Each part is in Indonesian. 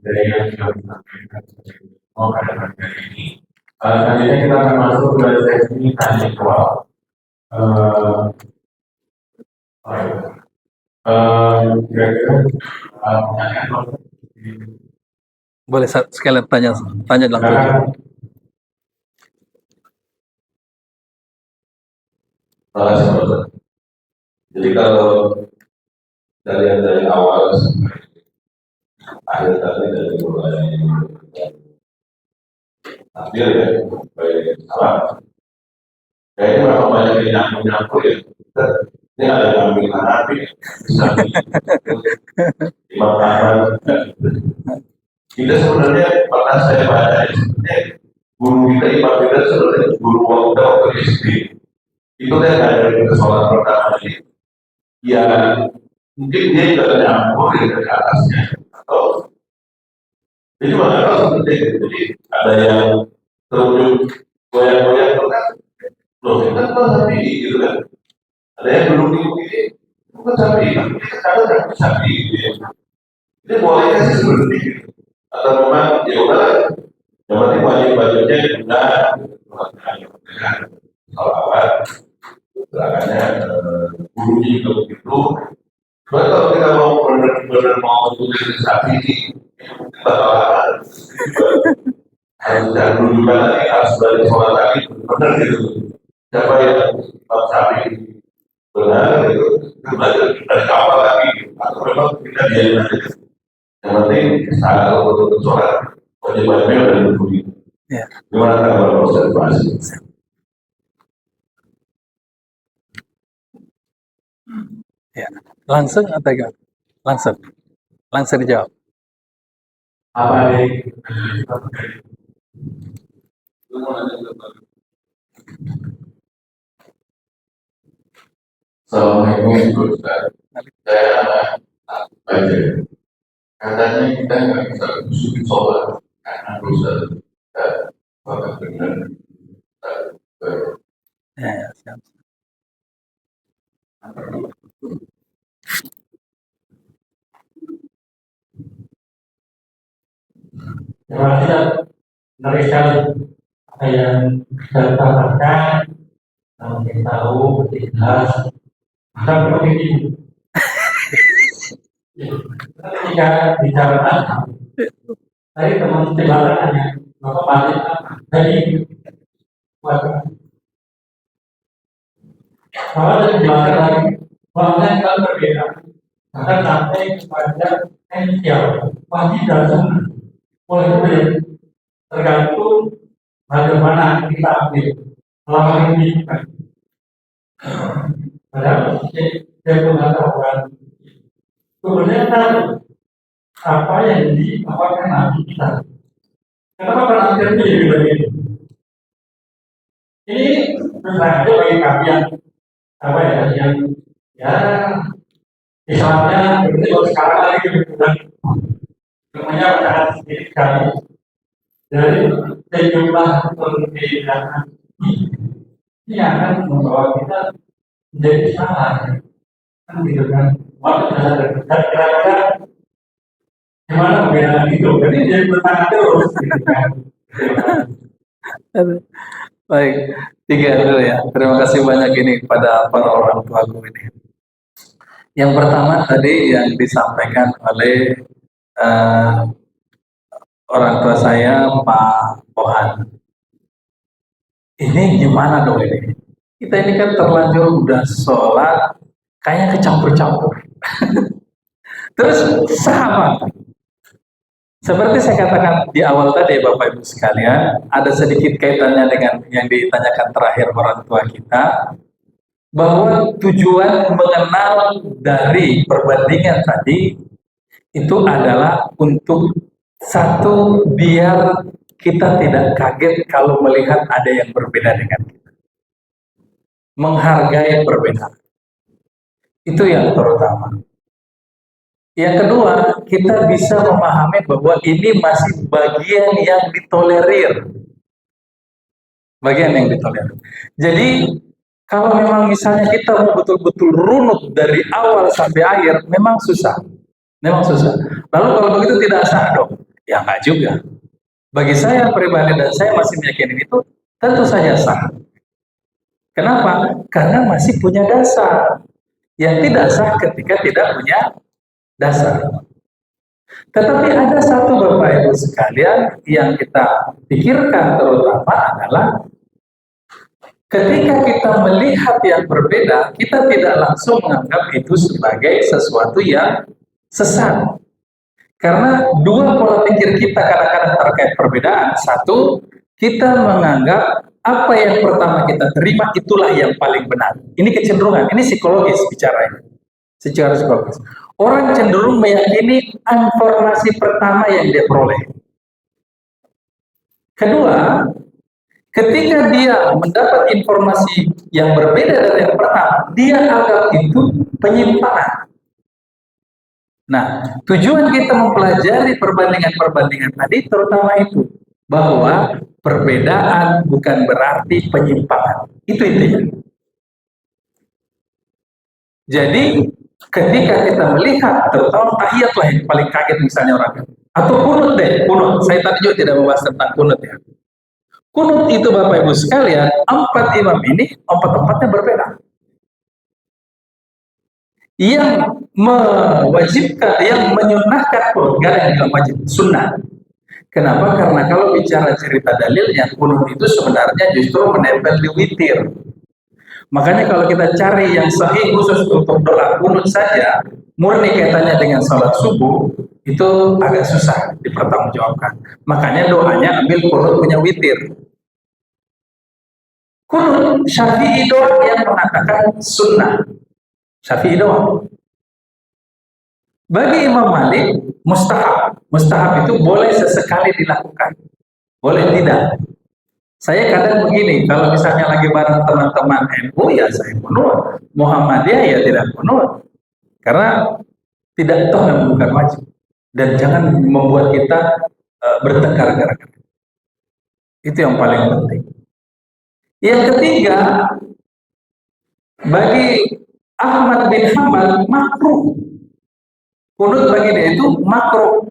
Dari yang sudah disampaikan pada pagi ini. Selanjutnya kita akan masuk ke sesi tanya jawab. Kira-kira pertanyaan boleh sekalian tanya langsung. Jadi kalau dari awal sampai akhir tadi dari mulai tampil ya sampai salam, kayaknya memang banyak yang nyambung ya. Ini ada yang ambil hati, bisa dimakan. Kita sebenarnya pernah saya baca sebenarnya guru kita Imam kita sebenarnya guru waktu SD itu kan ada di sholat pertama ini. Ya mungkin dia juga nyampur dari atasnya atau jadi mana kalau seperti itu. Jadi ada yang terujung goyang-goyang itu kan loh kita kan sapi gitu kan. Ada yang duduk di begini bukan sapi, tapi kita kadang nggak bisa sapi gitu ya. Ini bolehnya sih seperti itu. Atau memang ya udahlah yang penting wajib-wajibnya benar salawat belakangnya gurunya juga begitu. Soalnya kalau kita mau benar-benar mau tulis sapi ini mungkin bakal harus jangan dulu juga nanti harus balik sholat lagi benar gitu. Siapa yang sapi benar gitu belajar dari awal lagi atau memang kita diajarin aja. Yang penting saat kalau betul sholat wajib-wajibnya udah diberi. Gimana kalau observasi? Ya, langsung atau enggak? Langsung dijawab. Apa nih? Assalamualaikum Ustaz. Saya baca. Katanya kita nggak bisa usul sholat karena dosa bahkan benar. Ya, siap. Terima kasih, menarik sekali apa yang kita katakan, kita tahu, lebih jelas, maka seperti ini. Ketika bicara tadi teman tanya, Bapak balik dari bahwa dari jelaskan lagi, bahwa kan berbeda, bahkan sampai kepada esensial, wajib dan sunnah. Oleh itu tergantung bagaimana kita ambil selama ini. Padahal saya mengatakan sebenarnya apa yang diapakan Nabi kita. Kenapa penafsir ini jadi begini? Ini sebenarnya bagi kami yang apa ya yang ya misalnya berarti kalau sekarang lagi kebetulan semuanya sangat sedikit sekali dari sejumlah perbedaan ini akan membawa kita menjadi salah kan gitu kan. Dan kira-kira gimana perbedaan itu? Jadi jadi bertanya terus gitu kan. Baik, 3 dulu ya. Terima kasih banyak ini pada para orang tuaku ini. Yang pertama tadi yang disampaikan oleh orang tua saya, Pak Pohan. Ini gimana dong ini? Kita ini kan terlanjur udah sholat, kayaknya kecampur-campur. Terus sama. Seperti saya katakan di awal tadi Bapak Ibu sekalian, ada sedikit kaitannya dengan yang ditanyakan terakhir orang tua kita, bahwa tujuan mengenal dari perbandingan tadi itu adalah untuk satu, biar kita tidak kaget kalau melihat ada yang berbeda dengan kita. Menghargai perbedaan. Itu yang terutama. Yang kedua, kita bisa memahami bahwa ini masih bagian yang ditolerir. Bagian yang ditolerir. Jadi, kalau memang misalnya kita mau betul-betul runut dari awal sampai akhir, memang susah. Memang susah. Lalu kalau begitu tidak sah dong? Ya enggak juga. Bagi saya pribadi dan saya masih meyakini itu tentu saja sah. Kenapa? Karena masih punya dasar. Yang tidak sah ketika tidak punya dasar. Tetapi ada satu Bapak Ibu sekalian yang kita pikirkan terutama adalah ketika kita melihat yang berbeda, kita tidak langsung menganggap itu sebagai sesuatu yang sesat. Karena dua pola pikir kita kadang-kadang terkait perbedaan. Satu, kita menganggap apa yang pertama kita terima itulah yang paling benar. Ini kecenderungan, ini psikologis bicaranya. Secara psikologis. Orang cenderung meyakini informasi pertama yang dia peroleh. Kedua, ketika dia mendapat informasi yang berbeda dari yang pertama, dia anggap itu penyimpangan. Nah, tujuan kita mempelajari perbandingan-perbandingan tadi terutama itu, bahwa perbedaan bukan berarti penyimpangan. Itu intinya. Jadi, ketika kita melihat, terutama tahiyat lah yang paling kaget misalnya orang, atau kunut deh, kunut. Saya tadi juga tidak membahas tentang kunut ya. Kunut itu Bapak Ibu sekalian, 4 imam ini, 4-4-nya berbeda. Yang mewajibkan, yang menyunahkan kunut, gak ada yang bilang wajib, sunnah. Kenapa? Karena kalau bicara cerita dalilnya, kunut itu sebenarnya justru menempel di witir. Makanya kalau kita cari yang sahih khusus untuk doa kunut saja, murni kaitannya dengan salat subuh, itu agak susah dipertanggungjawabkan. Makanya doanya ambil kunut punya witir. Kunut Syafi'i doang yang mengatakan sunnah. Syafi'i doang. Bagi Imam Malik, mustahab. Mustahab itu boleh sesekali dilakukan. Boleh tidak. Saya kadang begini, kalau misalnya lagi bareng teman-teman NU, ya saya kunut. Muhammadiyah ya tidak kunut. Karena tidak toh dan bukan wajib. Dan jangan membuat kita bertengkar gara-gara. Itu yang paling penting. Yang ketiga, bagi Ahmad bin Hanbal makruh. Kunut bagi dia itu makruh.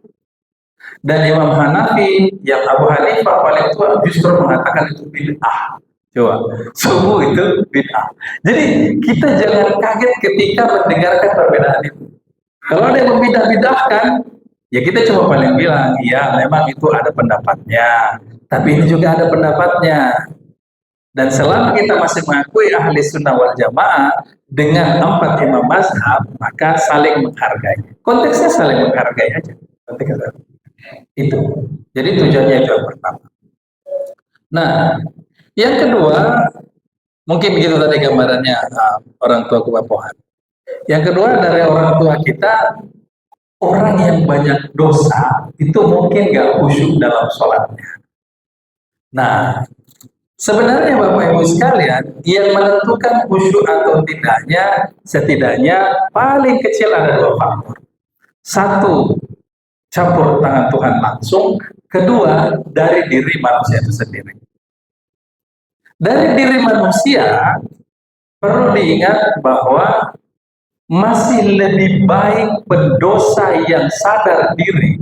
Dan Imam Hanafi, yang Abu Hanifah paling tua justru mengatakan itu bid'ah. Coba, subuh itu bid'ah. Jadi kita jangan kaget ketika mendengarkan perbedaan itu. Kalau ada yang membidah-bidahkan, ya kita cuma paling bilang, iya memang itu ada pendapatnya. Tapi ini juga ada pendapatnya. Dan selama kita masih mengakui ahli sunnah wal jamaah dengan 4 imam mazhab, maka saling menghargai. Konteksnya saling menghargai aja. Konteksnya itu. Jadi tujuannya itu yang pertama. Nah, yang kedua, mungkin begitu tadi gambarannya orang tua kebapohan. Yang kedua dari orang tua kita, orang yang banyak dosa itu mungkin gak khusyuk dalam sholatnya. Nah, sebenarnya Bapak Ibu sekalian, yang menentukan khusyuk atau tidaknya, setidaknya paling kecil ada 2 faktor. 1, campur tangan Tuhan langsung. Kedua, dari diri manusia itu sendiri. Dari diri manusia, perlu diingat bahwa masih lebih baik pendosa yang sadar diri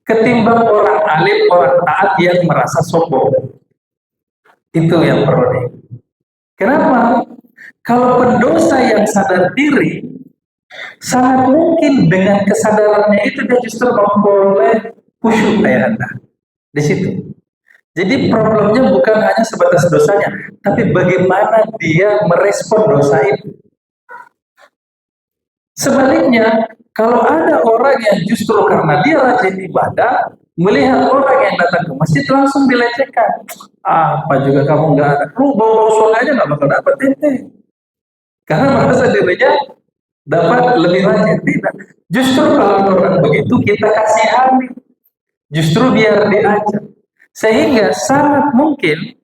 ketimbang orang alim, orang taat yang merasa sombong. Itu yang perlu diingat. Kenapa? Kalau pendosa yang sadar diri, sangat mungkin dengan kesadarannya itu dia justru memperoleh khusyuk ayahanda di situ. Jadi problemnya bukan hanya sebatas dosanya, tapi bagaimana dia merespon dosa itu. Sebaliknya, kalau ada orang yang justru karena dia rajin ibadah, melihat orang yang datang ke masjid langsung dilecehkan. Apa juga kamu nggak ada, lu bawa surga aja nggak bakal dapat ente. Karena merasa dirinya dapat lebih rajin. Tidak. Justru kalau orang begitu kita kasihani. Justru biar diajar. Sehingga sangat mungkin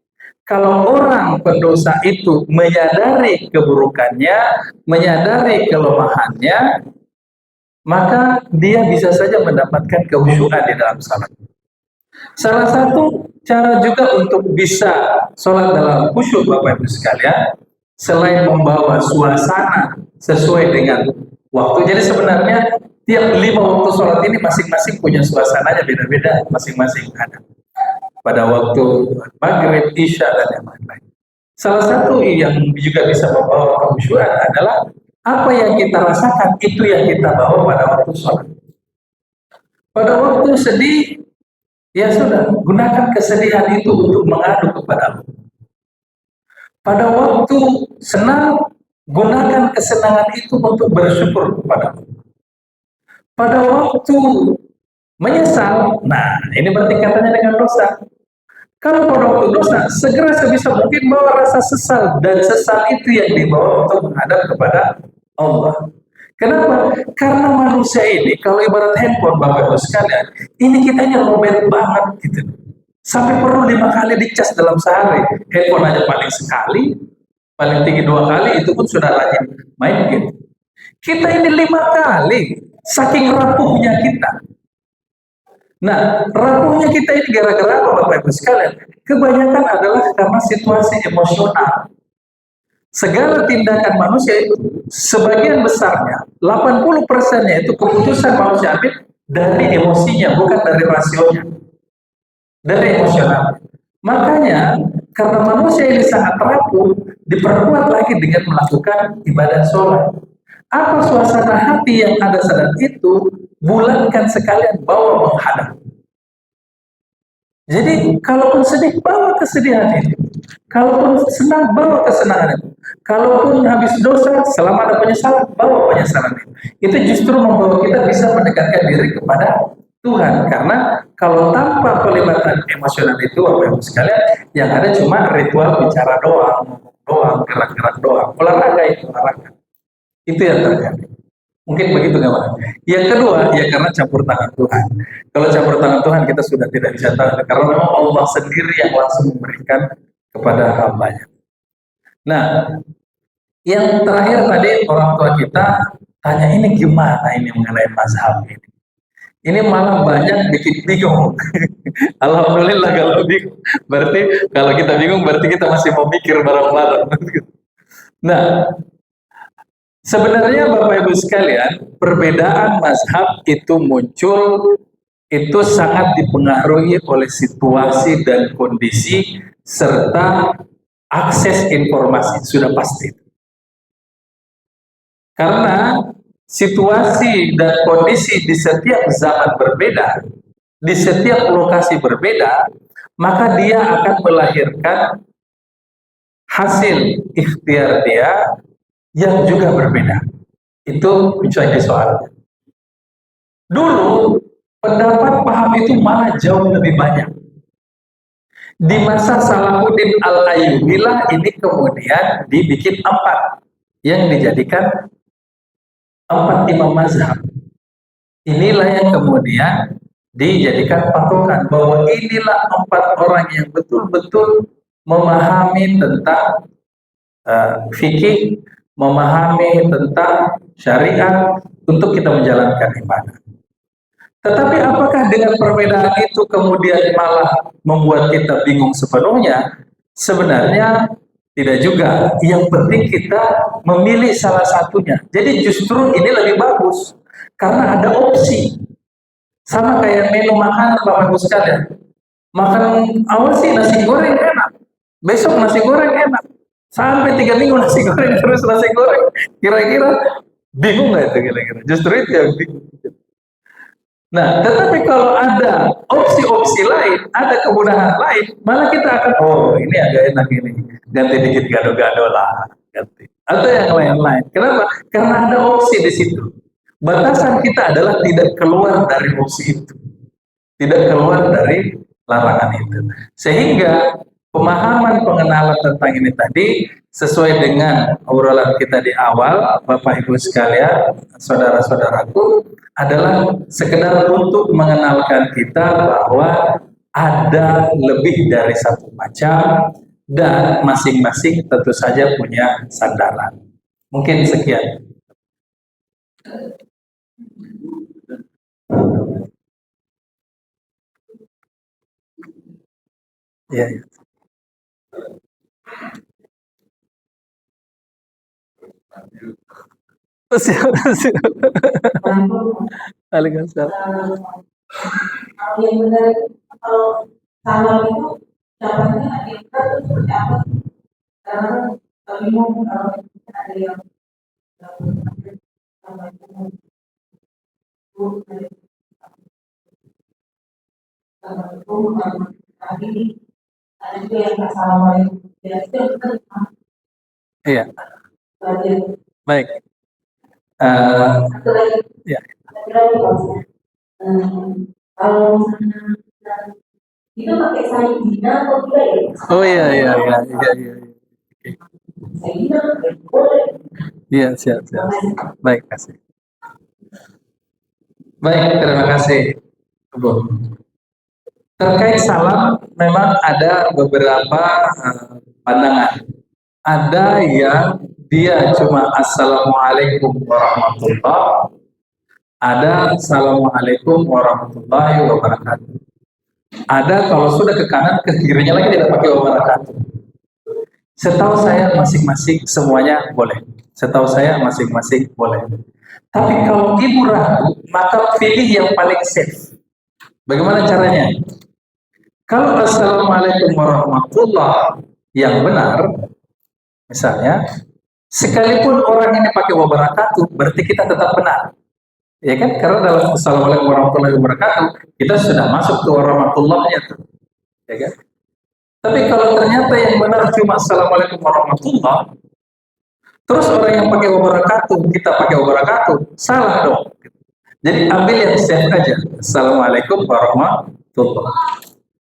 kalau orang pendosa itu menyadari keburukannya, menyadari kelemahannya, maka dia bisa saja mendapatkan kehusyukan di dalam salat. Salah satu cara juga untuk bisa sholat dalam khusyuk Bapak Ibu sekalian, selain membawa suasana sesuai dengan waktu. Jadi sebenarnya tiap 5 waktu sholat ini masing-masing punya suasananya beda-beda, masing-masing ada. Pada waktu maghrib, isya, dan yang lain-lain. Salah satu yang juga bisa membawa kehusyuan adalah apa yang kita rasakan itu yang kita bawa pada waktu sholat. Pada waktu sedih, ya sudah, gunakan kesedihan itu untuk mengadu kepada Allah. Pada waktu senang, gunakan kesenangan itu untuk bersyukur kepada Allah. Pada waktu menyesal, nah ini bertingkatannya dengan dosa. Kalau pada waktu dosa, segera sebisa mungkin bawa rasa sesal, dan sesal itu yang dibawa untuk menghadap kepada Allah. Kenapa? Karena manusia ini, kalau ibarat handphone Bapak Ibu sekalian, ini kitanya lobet banget gitu. Sampai perlu 5 kali dicas dalam sehari. Handphone aja paling sekali, paling tinggi 2 kali, itu pun sudah rajin main game. Kita ini 5 kali, saking rapuhnya kita. Nah, rapuhnya kita ini gara-gara apa Bapak Ibu sekalian? Kebanyakan adalah karena situasi emosional. Segala tindakan manusia itu, sebagian besarnya, 80%-nya itu keputusan manusia ambil dari emosinya, bukan dari rasionya. Dari emosional. Makanya, karena manusia ini sangat rapuh, diperkuat lagi dengan melakukan ibadah sholat. Apa suasana hati yang ada saat itu, bulatkan sekalian, bawa menghadap. Jadi, kalaupun sedih, bawa kesedihan itu. Kalaupun senang, bawa kesenangan itu. Kalaupun habis dosa, selama ada penyesalan, bawa penyesalan itu. Itu justru membawa kita bisa mendekatkan diri kepada Tuhan. Karena kalau tanpa pelibatan emosional itu, Bapak Ibu sekalian, yang ada cuma ritual bicara doang, ngomong doang, gerak-gerak doang. Olahraga itu, olahraga. Itu yang terjadi. Mungkin begitu nggak Pak? Yang kedua, ya karena campur tangan Tuhan. Kalau campur tangan Tuhan kita sudah tidak bisa tahu, karena memang Allah sendiri yang langsung memberikan kepada hambanya. Nah, yang terakhir tadi orang tua kita tanya ini gimana ini mengenai mazhab ini. Ini malah banyak bikin bingung. Alhamdulillah kalau bingung. Berarti kalau kita bingung berarti kita masih mau mikir bareng-bareng. Nah, sebenarnya Bapak Ibu sekalian, perbedaan mazhab itu muncul itu sangat dipengaruhi oleh situasi dan kondisi serta akses informasi, sudah pasti. Karena situasi dan kondisi di setiap zaman berbeda, di setiap lokasi berbeda, maka dia akan melahirkan hasil ikhtiar dia yang juga berbeda. Itu menjadi soalnya. Dulu pendapat paham itu malah jauh lebih banyak. Di masa Salahuddin Al-Ayyubilah ini kemudian dibikin 4 yang dijadikan 4 imam mazhab. Inilah yang kemudian dijadikan patokan bahwa inilah 4 orang yang betul-betul memahami tentang fikih, memahami tentang syariat untuk kita menjalankan ibadah. Tetapi apakah dengan perbedaan itu kemudian malah membuat kita bingung sepenuhnya? Sebenarnya tidak juga. Yang penting kita memilih salah satunya. Jadi justru ini lebih bagus karena ada opsi. Sama kayak menu makanan Bapak Ibu sekalian. Makan awal sih nasi goreng enak, besok nasi goreng enak, sampai 3 minggu nasi goreng terus nasi goreng. Kira-kira bingung nggak itu kira-kira? Justru itu yang bingung. Nah, tetapi kalau ada opsi-opsi lain, ada kemudahan lain, malah kita akan, oh ini agak enak ini, ganti dikit gado-gado lah, ganti. Atau yang lain-lain. Kenapa? Karena ada opsi di situ. Batasan kita adalah tidak keluar dari opsi itu, tidak keluar dari larangan itu. Sehingga pemahaman pengenalan tentang ini tadi sesuai dengan obrolan kita di awal, Bapak Ibu sekalian, saudara-saudaraku, adalah sekedar untuk mengenalkan kita bahwa ada lebih dari satu macam dan masing-masing tentu saja punya sandaran. Mungkin sekian. Ya, ya. Siap, siap. Waalaikumsalam. Kalau yang benar itu, kalau salam itu ucapannya ada yang benar itu seperti apa? Karena kan bingung kalau ada yang ini ada juga yang assalamualaikum. Ya itu yang benar. Iya, Berarti baik. satu lagi. Ya. Satu lagi Pak. Kalau itu pakai sayyidina atau tidak ya? Oh iya, iya, iya, iya, iya. Sayyidina boleh. Iya, siap, siap. Baik, kasih. Baik, terima kasih, Bu. Terkait salam, memang ada beberapa pandangan. Ada yang dia cuma assalamualaikum warahmatullah, ada assalamualaikum warahmatullahi wabarakatuh. Ada kalau sudah ke kanan, ke kirinya lagi tidak pakai wabarakatuh. Setahu saya masing-masing semuanya boleh. Setahu saya masing-masing boleh. Tapi kalau ibu ragu, maka pilih yang paling safe. Bagaimana caranya? Kalau assalamualaikum warahmatullah yang benar, misalnya, sekalipun orang ini pakai wabarakatuh, berarti kita tetap benar. Ya kan? Karena dalam assalamualaikum warahmatullahi wabarakatuh, kita sudah masuk ke warahmatullahnya tuh. Ya kan? Tapi kalau ternyata yang benar cuma assalamualaikum warahmatullah, terus orang yang pakai wabarakatuh, kita pakai wabarakatuh, salah dong. Jadi ambil yang safe aja. Assalamualaikum warahmatullah.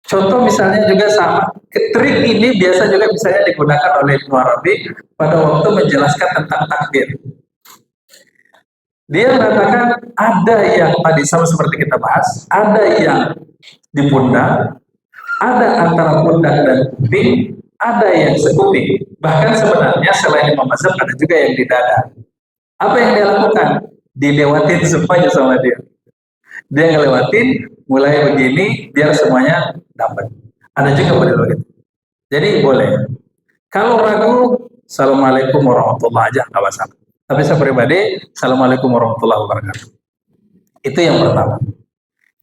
Contoh misalnya juga sama, trik ini biasa juga misalnya digunakan oleh Ibnu Arabi pada waktu menjelaskan tentang takbir. Dia mengatakan ada yang tadi sama seperti kita bahas, ada yang di pundak, ada antara pundak dan kuping, ada yang sekuping. Bahkan sebenarnya selain Imam Mazhab ada juga yang di dada. Apa yang dia lakukan? Dilewatin semuanya sama dia. Dia ngelewatin mulai begini biar semuanya dapat. Ada juga model begitu. Jadi boleh. Kalau ragu, assalamualaikum warahmatullahi aja nggak masalah. Tapi saya pribadi, assalamualaikum warahmatullahi wabarakatuh. Itu yang pertama.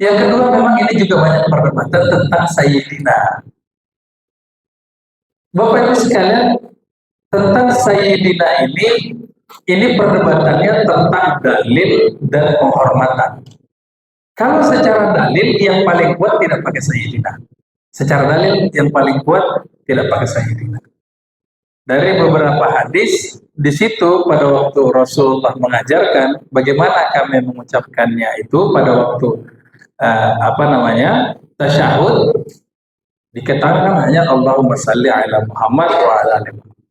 Yang kedua, memang ini juga banyak perdebatan tentang sayyidina. Bapak Ibu sekalian, tentang sayyidina ini perdebatannya tentang dalil dan penghormatan. Kalau secara dalil yang paling kuat tidak pakai sayyidina. Secara dalil yang paling kuat tidak pakai sayyidina. Dari beberapa hadis di situ pada waktu Rasulullah mengajarkan bagaimana kami mengucapkannya itu pada waktu tasyahud, dikatakan hanya Allahumma salli ala Muhammad wa ala ali Muhammad.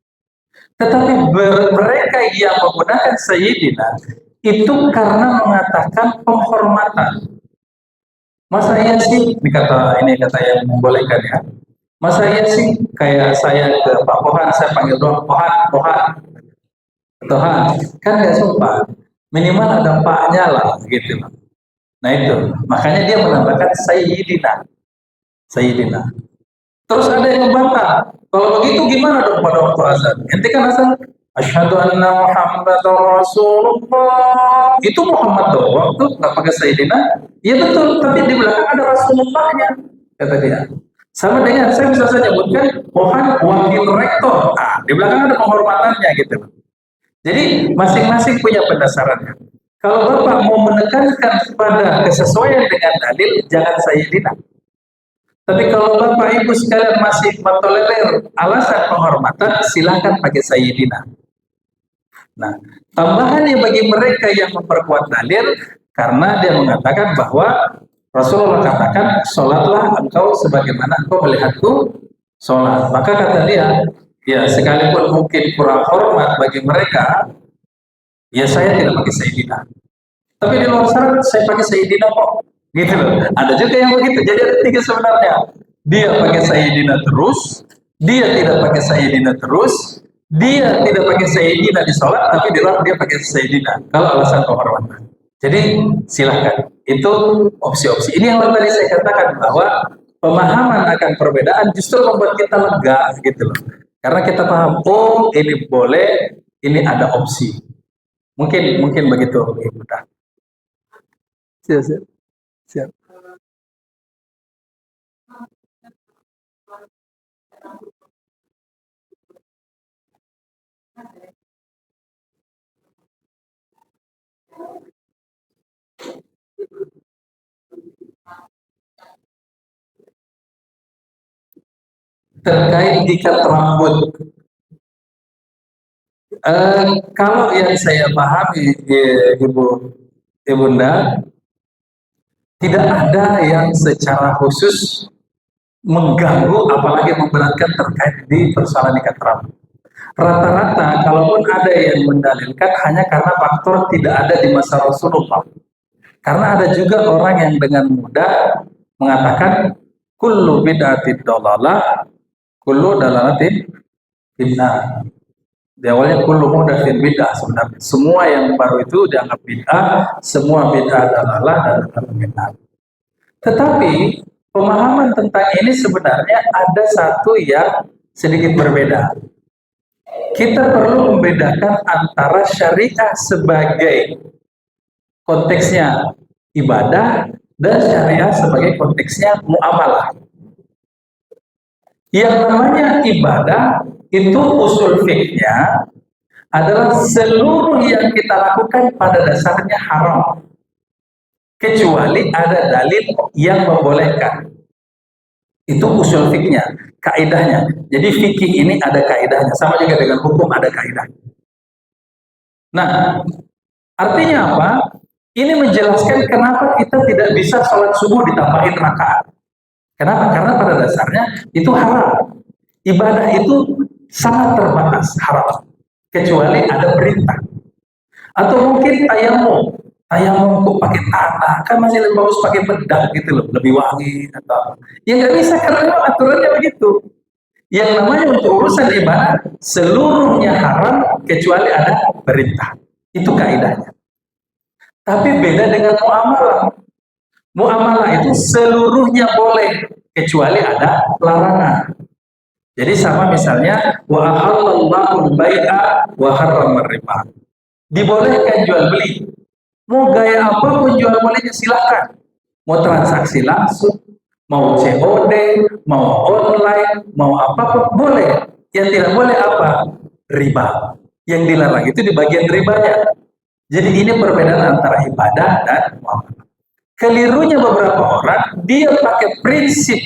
Tetapi mereka yang menggunakan sayyidina itu karena mengatakan penghormatan. Masa iya sih, ini kata yang membolehkan ya. Masa iya sih kayak saya ke Pak Pohan, saya panggil doang Pohan, kan nggak sopan. Minimal ada Paknya lah, gitu loh. Nah itu, makanya dia menambahkan sayyidina. Terus ada yang membantah, kalau begitu gimana dong pada waktu azan? Ente kan azan, asyhadu anna Muhammadar Rasulullah. Itu Muhammad doang tuh nggak pakai sayyidina. Iya betul, tapi di belakang ada Rasulullahnya, kata dia. Sama dengan saya bisa saja sebutkan Pohan wakil rektor. Di belakang ada penghormatannya gitu. Jadi masing-masing punya pendasarannya. Kalau Bapak mau menekankan pada kesesuaian dengan dalil, jangan sayyidina. Tapi kalau Bapak Ibu sekalian masih mentolerir alasan penghormatan, silakan pakai sayyidina. Nah, tambahannya bagi mereka yang memperkuat dalil, karena dia mengatakan bahwa Rasulullah katakan, sholatlah engkau sebagaimana engkau melihatku sholat. Maka kata dia, ya sekalipun mungkin kurang hormat bagi mereka, ya saya tidak pakai sayyidina. Tapi di luar sana saya pakai sayyidina kok. Gitu loh. Ada juga yang begitu. Jadi ada tiga sebenarnya. Dia pakai sayyidina terus, dia tidak pakai sayyidina terus, dia tidak pakai sayyidina di sholat, tapi di luar dia pakai sayyidina. Kalau alasan kehormatan. Jadi silahkan. Itu opsi-opsi. Ini yang tadi saya katakan bahwa pemahaman akan perbedaan justru membuat kita lega gitu loh. Karena kita paham, oh ini boleh, ini ada opsi. Mungkin begitu Ibu Dah. Siap. Siap. Terkait ikat rambut, kalau yang saya pahami, Ibunda, tidak ada yang secara khusus mengganggu apalagi memberatkan terkait di persoalan ikat rambut. Rata-rata kalaupun ada yang mendalilkan hanya karena faktor tidak ada di masa Rasulullah. Karena ada juga orang yang dengan mudah mengatakan kullu bid'atin dhalalah, kullu dalalatin finnar. Di awalnya kullu muhdatsin bid'ah, sebenarnya semua yang baru itu dianggap bid'ah, semua bid'ah dalalah dan finnar. Tetapi pemahaman tentang ini sebenarnya ada satu yang sedikit berbeda. Kita perlu membedakan antara syariah sebagai konteksnya ibadah dan syariah sebagai konteksnya muamalah. Yang namanya ibadah itu usul fikihnya adalah seluruh yang kita lakukan pada dasarnya haram kecuali ada dalil yang membolehkan. Itu usul fikihnya, kaidahnya. Jadi fikih ini ada kaidahnya, sama juga dengan hukum ada kaidah. Nah, artinya apa? Ini menjelaskan kenapa kita tidak bisa sholat subuh ditambahin rakaat. Kenapa? Karena pada dasarnya itu haram. Ibadah itu sangat terbatas, haram. Kecuali ada perintah. Atau mungkin tayamum kok pakai tanah, kan masih lebih bagus pakai bedak gitu loh, lebih wangi atau ya nggak bisa karena aturannya begitu. Yang namanya untuk urusan ibadah seluruhnya haram kecuali ada perintah. Itu kaidahnya. Tapi beda dengan muamalah. Muamalah itu seluruhnya boleh kecuali ada larangan. Jadi sama misalnya wa ahallallahu al-bai'a wa harrama riba. Dibolehkan jual beli. Mau gaya apapun jual belinya silakan. Mau transaksi langsung, mau COD, mau online, mau apapun boleh. Yang tidak boleh apa? Riba. Yang dilarang itu di bagian ribanya. Jadi ini perbedaan antara ibadah dan muamalah. Kelirunya beberapa orang, dia pakai prinsip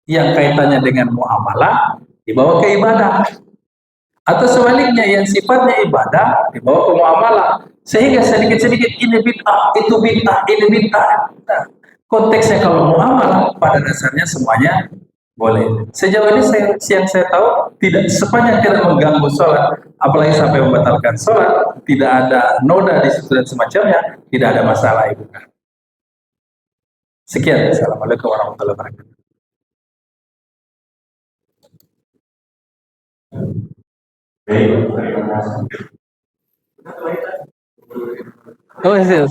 yang kaitannya dengan muamalah dibawa ke ibadah. Atau sebaliknya yang sifatnya ibadah dibawa ke muamalah. Sehingga sedikit-sedikit ini bid'ah, itu bid'ah, ini bid'ah. Nah, konteksnya kalau muamalah pada dasarnya semuanya boleh. Sejauh ini yang saya tahu tidak sepanjang tidak mengganggu sholat, apalagi sampai membatalkan sholat, tidak ada noda di situ dan semacamnya, tidak ada masalah Ibu. Sekian. Assalamualaikum warahmatullahi wabarakatuh. Baik, terima kasih. Oh, siap.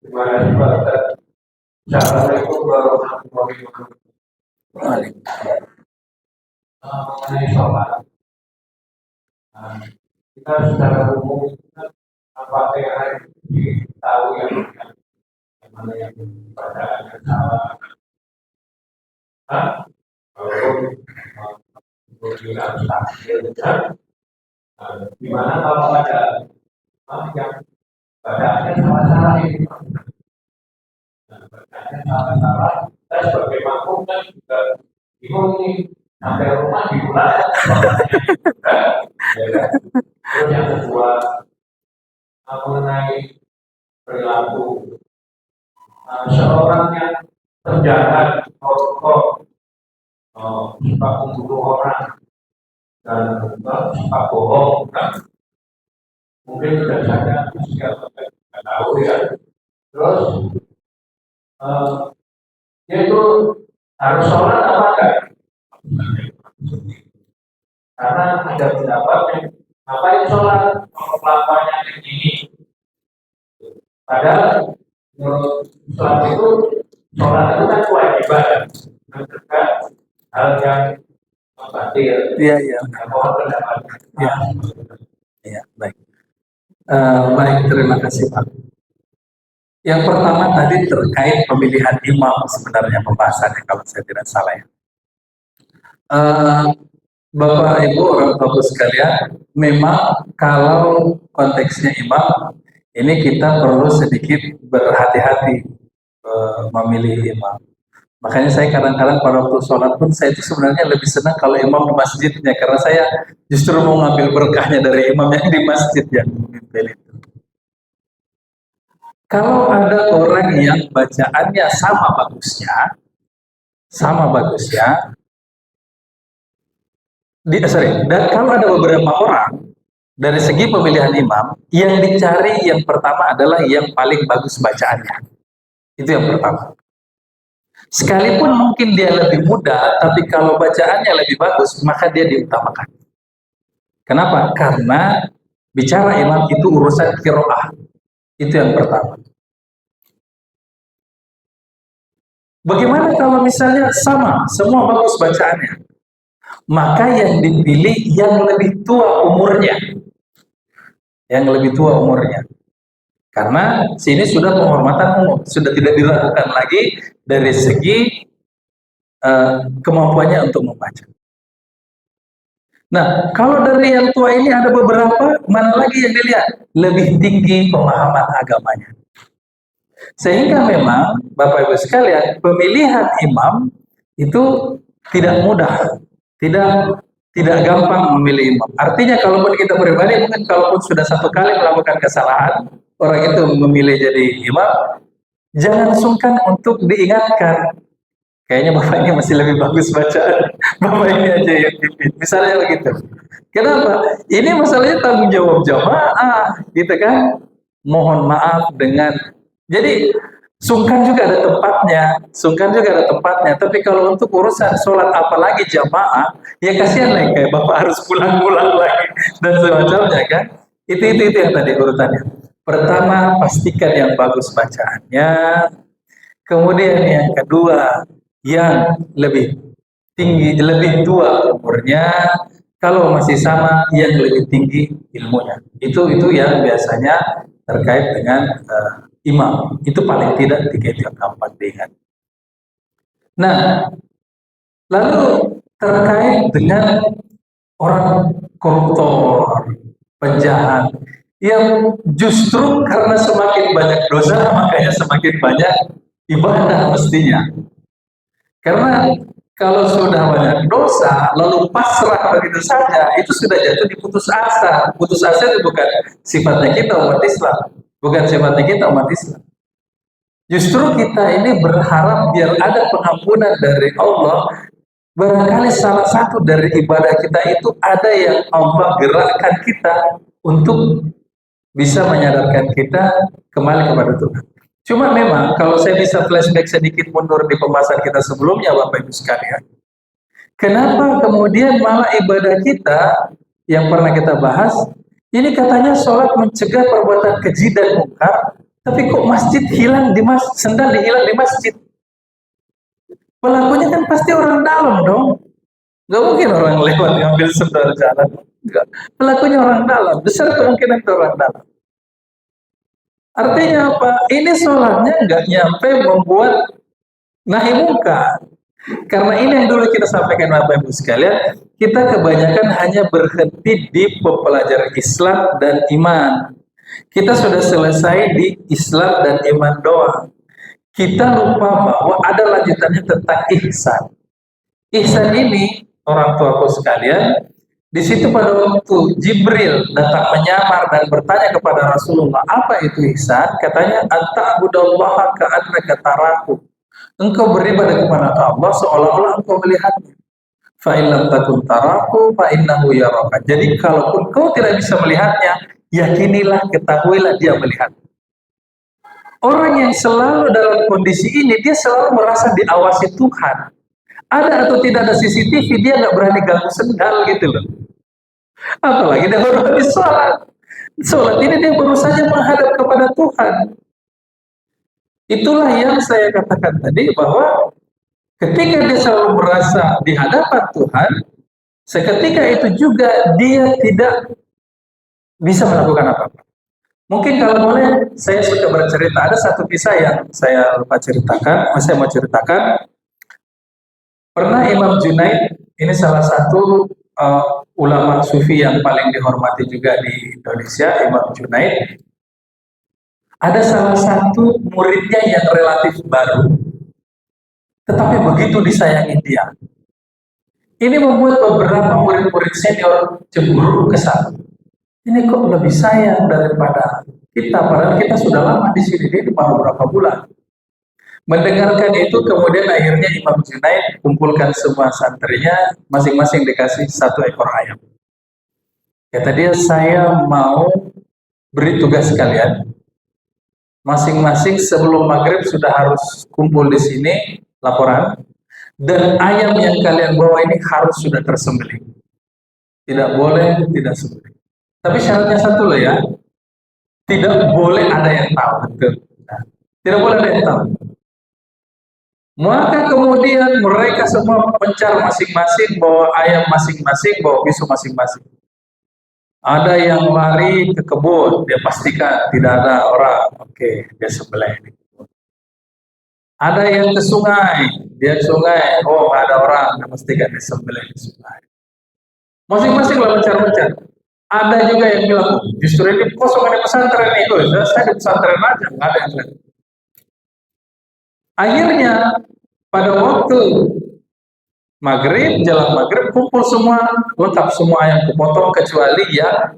Terima kasih Pak Ustaz. Assalamualaikum warahmatullahi wabarakatuh. Mengenai sholat, kita secara umum apa yang harus ditahu yang mana yang bacaannya salah. Kemudian taksir, gimana kalau ada yang bacaannya salah-salah ini? Bacaannya salah-salah, kita sebagai makmum kan juga bingung nih, sampai rumah dimulai. Terus yang kedua, mengenai perilaku seorang yang terjahat, koruptor, suka membunuh orang dan suka bohong, kan? Mungkin sudah saja siapa tidak tahu ya. Terus dia itu harus sholat apa enggak? Karena ada pendapat yang ngapain sholat kalau kelakuannya kayak gini. Padahal menurut Islam itu sholat itu kan kewajiban. hal yang batil. Iya, iya. Mohon pendapat. Ya, ya, baik. Baik, terima kasih Pak. Yang pertama tadi terkait pemilihan imam sebenarnya pembahasannya kalau saya tidak salah ya. Bapak Ibu orang tua sekalian, memang kalau konteksnya imam, ini kita perlu sedikit berhati-hati memilih imam. Makanya saya kadang-kadang pada waktu sholat pun saya itu sebenarnya lebih senang kalau imam di masjidnya, karena saya justru mau ngambil berkahnya dari imam yang di masjid yang memimpin itu. Kalau ada orang yang bacaannya sama bagusnya, dan kalau ada beberapa orang dari segi pemilihan imam, yang dicari yang pertama adalah yang paling bagus bacaannya. Itu yang pertama. Sekalipun mungkin dia lebih muda, tapi kalau bacaannya lebih bagus, maka dia diutamakan. Kenapa? Karena bicara imam itu urusan qiraah. Itu yang pertama. Bagaimana kalau misalnya sama, semua bagus bacaannya? Maka yang dipilih yang lebih tua umurnya. Yang lebih tua umurnya. Karena sini sudah penghormatan umum, sudah tidak diragukan lagi dari segi kemampuannya untuk membaca. Nah, kalau dari yang tua ini ada beberapa, mana lagi yang dilihat? Lebih tinggi pemahaman agamanya. Sehingga memang, Bapak Ibu sekalian, pemilihan imam itu tidak mudah, tidak gampang memilih imam. Artinya, kalaupun kita pribadi, mungkin kalaupun sudah satu kali melakukan kesalahan, orang itu memilih jadi imam, jangan sungkan untuk diingatkan. Kayaknya bapak ini masih lebih bagus bacaan, bapak ini aja yang pimpin. Misalnya begitu. Kenapa? Ini masalahnya tanggung jawab jamaah, gitu kan? Mohon maaf dengan. Jadi sungkan juga ada tempatnya. Tapi kalau untuk urusan sholat apalagi jamaah, ya kasihan lah kayak bapak harus pulang-pulang lagi dan semacamnya kan? Itu yang tadi urutannya. Pertama, pastikan yang bagus bacaannya. Kemudian yang kedua, yang lebih tinggi, lebih tua umurnya. Kalau masih sama, yang lebih tinggi ilmunya. Itu yang biasanya terkait dengan imam. Itu paling tidak 3 itu yang gampang diingat. Nah, lalu terkait dengan orang koruptor, penjahat, yang justru karena semakin banyak dosa, makanya semakin banyak ibadah mestinya. Karena kalau sudah banyak dosa, lalu pasrah begitu saja, itu sudah jatuh di putus asa. Putus asa itu bukan sifatnya kita umat Islam. Bukan sifatnya kita umat Islam. Justru kita ini berharap biar ada pengampunan dari Allah. Barangkali salah satu dari ibadah kita itu ada yang Allah gerakkan kita untuk bisa menyadarkan kita kembali kepada Tuhan. Cuma memang kalau saya bisa flashback sedikit mundur di pembahasan kita sebelumnya Bapak Ibu sekalian. Kenapa kemudian malah ibadah kita yang pernah kita bahas, ini katanya sholat mencegah perbuatan keji dan mungkar, tapi kok masjid hilang di sendal hilang di masjid. Pelakunya kan pasti orang dalam dong. Gak mungkin orang lewat ngambil sendal jalan. Enggak. Pelakunya orang dalam, besar kemungkinan itu orang dalam. Artinya apa? Ini sholatnya nggak nyampe membuat nahi mungkar. Karena ini yang dulu kita sampaikan Bapak Ibu sekalian, kita kebanyakan hanya berhenti di pembelajaran Islam dan iman. Kita sudah selesai di Islam dan iman doang. Kita lupa bahwa ada lanjutannya tentang ihsan. Ihsan ini, orang tuaku sekalian, di situ pada waktu Jibril datang menyamar dan bertanya kepada Rasulullah, apa itu ihsan? Katanya, anta'budallaha ka'annaka tarahu. Engkau beribadah kepada Allah seolah-olah engkau melihatnya. Fa in lam takun tarahu fa innahu yaraka. Jadi kalaupun kau tidak bisa melihatnya, yakinilah, ketahuilah dia melihat. Orang yang selalu dalam kondisi ini, dia selalu merasa diawasi Tuhan. Ada atau tidak ada CCTV, dia nggak berani ganggu sendal gitu loh. Apalagi dia baru habis sholat. Sholat ini dia baru saja menghadap kepada Tuhan. Itulah yang saya katakan tadi bahwa Ketika dia selalu merasa di hadapan Tuhan, seketika itu juga dia tidak bisa melakukan apa-apa. Mungkin kalau boleh, saya suka bercerita. Ada satu kisah yang saya lupa ceritakan, saya mau ceritakan. Pernah Imam Junaid, ini salah satu ulama sufi yang paling dihormati juga di Indonesia, Imam Junaid. Ada salah satu muridnya yang relatif baru, tetapi begitu disayangi dia. Ini membuat beberapa murid-murid senior cemburu kesal. Ini kok lebih sayang daripada kita, padahal kita sudah lama di sini, dia baru beberapa bulan. Mendengarkan itu, kemudian akhirnya Imam Junaid kumpulkan semua santrinya, masing-masing dikasih 1 ekor ayam. Kata dia, saya mau beri tugas kalian, masing-masing sebelum maghrib sudah harus kumpul di sini, laporan, dan ayam yang kalian bawa ini harus sudah tersembelih. Tidak boleh tidak sembelih. Tapi syaratnya satu loh ya, tidak boleh ada yang tahu. Tidak boleh ada yang tahu. Maka kemudian mereka semua mencar masing-masing, bawa ayam masing-masing, bawa pisau masing-masing. Ada yang lari ke kebun, dia pastikan tidak ada orang. Oke, dia sembelih. Ada yang ke sungai, dia ke sungai, oh ada orang, dia pastikan dia sembelih di sungai. Masing-masing lah mencar-mencar. Ada juga yang bilang, justru ini kosong di pesantren itu, saya di pesantren aja, nggak ada yang lain. Akhirnya pada waktu maghrib, jelang maghrib, kumpul semua, lengkap semua ayam kepotong kecuali yang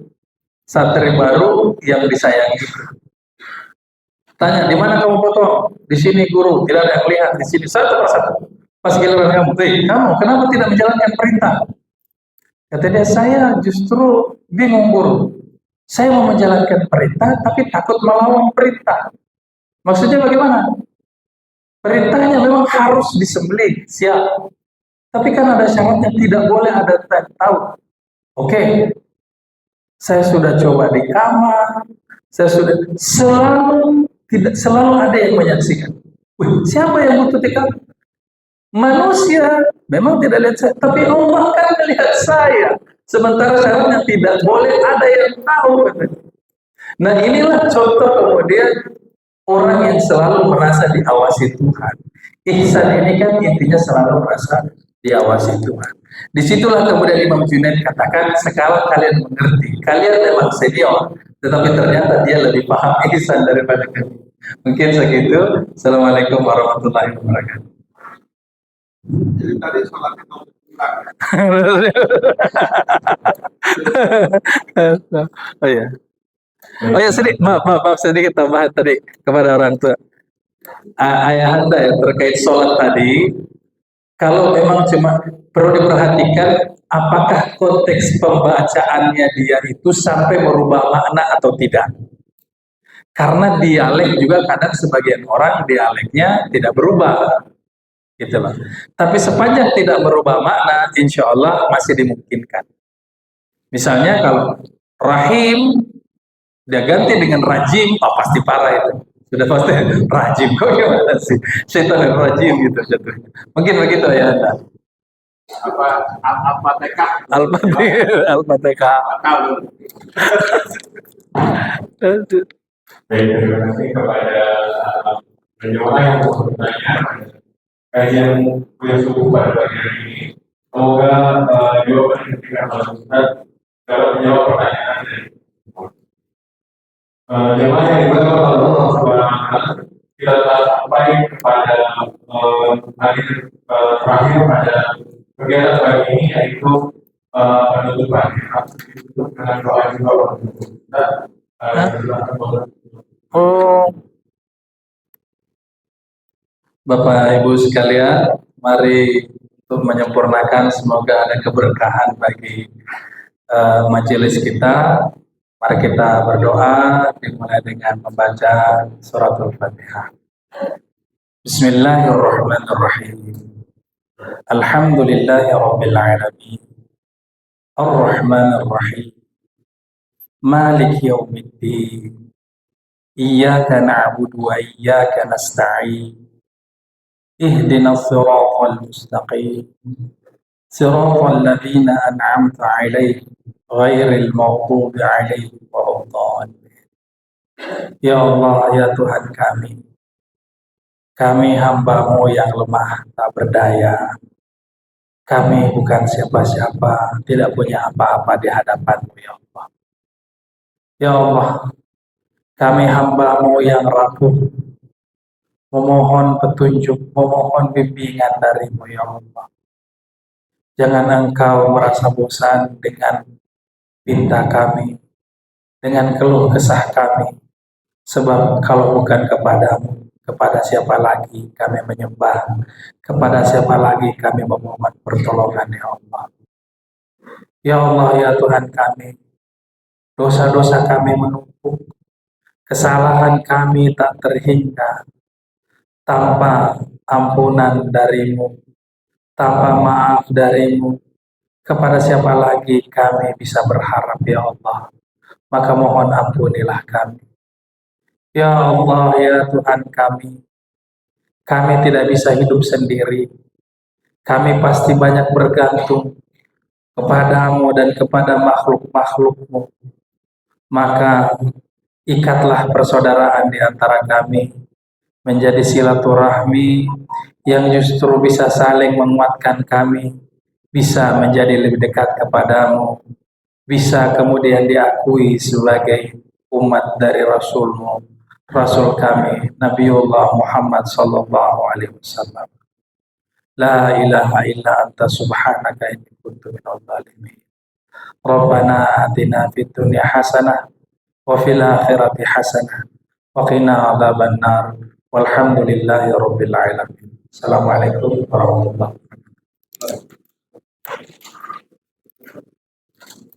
santri baru yang disayangi. Tanya, di mana kamu potong? Di sini guru, tidak ada yang lihat di sini, satu persatu. Pas giliran kamu, kamu kenapa tidak menjalankan perintah? Kata dia, saya justru bingung guru. Saya mau menjalankan perintah, tapi takut melawan perintah. Maksudnya bagaimana? Perintahnya memang harus disembelih, siap. Tapi kan ada syaratnya, tidak boleh ada yang tahu. Oke, saya sudah coba di kamar, saya sudah selalu ada yang menyaksikan. Wih, siapa yang butuh di kamar? Manusia memang tidak lihat saya, tapi Allah kan melihat saya. Sementara syaratnya tidak boleh ada yang tahu. Nah inilah contoh kemudian orang yang selalu merasa diawasi Tuhan. Ihsan ini kan intinya selalu merasa diawasi Tuhan. Disitulah kemudian Imam Junaid katakan, sekarang kalian mengerti, kalian memang senior, tetapi ternyata dia lebih paham ihsan daripada kami. Mungkin segitu. Assalamualaikum warahmatullahi wabarakatuh. Jadi tadi sholatnya oh ya, sedikit maaf sedikit tambahan tadi kepada orang tua. Ayahanda ya terkait sholat tadi, kalau memang cuma perlu diperhatikan apakah konteks pembacaannya dia itu sampai merubah makna atau tidak. Karena dialek juga kadang sebagian orang dialeknya tidak berubah. Gitu loh. Tapi sepanjang tidak merubah makna, insya Allah masih dimungkinkan. Misalnya kalau rahim dia ganti dengan rajim, pasti parah itu. Sudah pasti rajim, kok gimana sih? Syaitan yang rajim gitu jatuhnya. Mungkin begitu ya Anda. Al-Fatihah. Al-Fatihah. Baik, terima kasih kepada penjawab yang mau bertanya. Kajian kuliah subuh pada pagi hari ini. Semoga jawaban yang diberikan oleh Ustaz dapat menjawab pertanyaan dari jemaah yang diberkahi oleh Allah Subhanahu wa Ta'ala. Kita telah sampai kepada hari terakhir pada kegiatan pagi ini, yaitu penutupan. Ditutup dengan doa juga untuk Ustaz. Bapak Ibu sekalian, mari untuk menyempurnakan, semoga ada keberkahan bagi majelis kita. Mari kita berdoa dimulai dengan membaca suratul Fatihah. Bismillahirrahmanirrahim. Alhamdulillahirabbil alamin. Arrahmanirrahim. Maliki yaumiddin. Iyyaka na'budu wa iyyaka nasta'in. ihdinas siratal mustaqim siratal ladzina an'amta 'alaihim ghairil maghdubi 'alaihim waladdallin. Ya Allah, ya Tuhan kami hamba-Mu yang lemah tak berdaya. Kami bukan siapa-siapa, tidak punya apa-apa di hadapan-Mu, ya Allah. Ya Allah, kami hamba-Mu yang rapuh, memohon petunjuk, memohon bimbingan dari-Mu, ya Allah. Jangan Engkau merasa bosan dengan pinta kami, dengan keluh kesah kami, sebab kalau bukan kepadamu, kepada siapa lagi kami menyembah, kepada siapa lagi kami memohon pertolongan, ya Allah. Ya Allah, ya Tuhan kami, dosa-dosa kami menumpuk, kesalahan kami tak terhingga, tanpa ampunan dari-Mu, tanpa maaf dari-Mu, kepada siapa lagi kami bisa berharap, ya Allah. Maka mohon ampunilah kami. Ya Allah, ya Tuhan kami tidak bisa hidup sendiri. Kami pasti banyak bergantung kepadamu dan kepada makhluk-makhlukmu. Maka ikatlah persaudaraan di antara kami, menjadi silaturahmi yang justru bisa saling menguatkan kami, bisa menjadi lebih dekat kepadamu, bisa kemudian diakui sebagai umat dari Rasul-Mu, Rasul kami, Nabiullah Muhammad sallallahu alaihi wasallam. La ilaha illa anta subhanaka inni kuntu minadh dhalimin. Rabbana atina fid dunya hasanah wa fil akhirati hasanah wa qina adzabannar. Walhamdulillahi rabbil alamin. Assalamualaikum warahmatullahi wabarakatuh.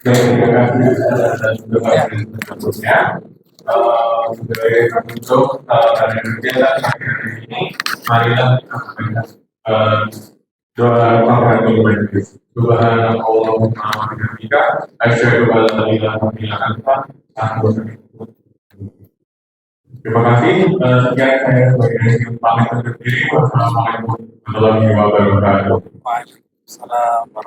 Terima kasih atas sebelumnya. Sebagai penutup dari kegiatan hari ini, marilah kita sampaikan doa kafaratul majlis. Subhanallahumma wa bihamdika, asyhadu an la ilaha illa anta, astaghfiruka. Terima kasih. Sekian saya sebagai pamit undur diri. Wassalamualaikum warahmatullahi wabarakatuh. Waalaikumsalam.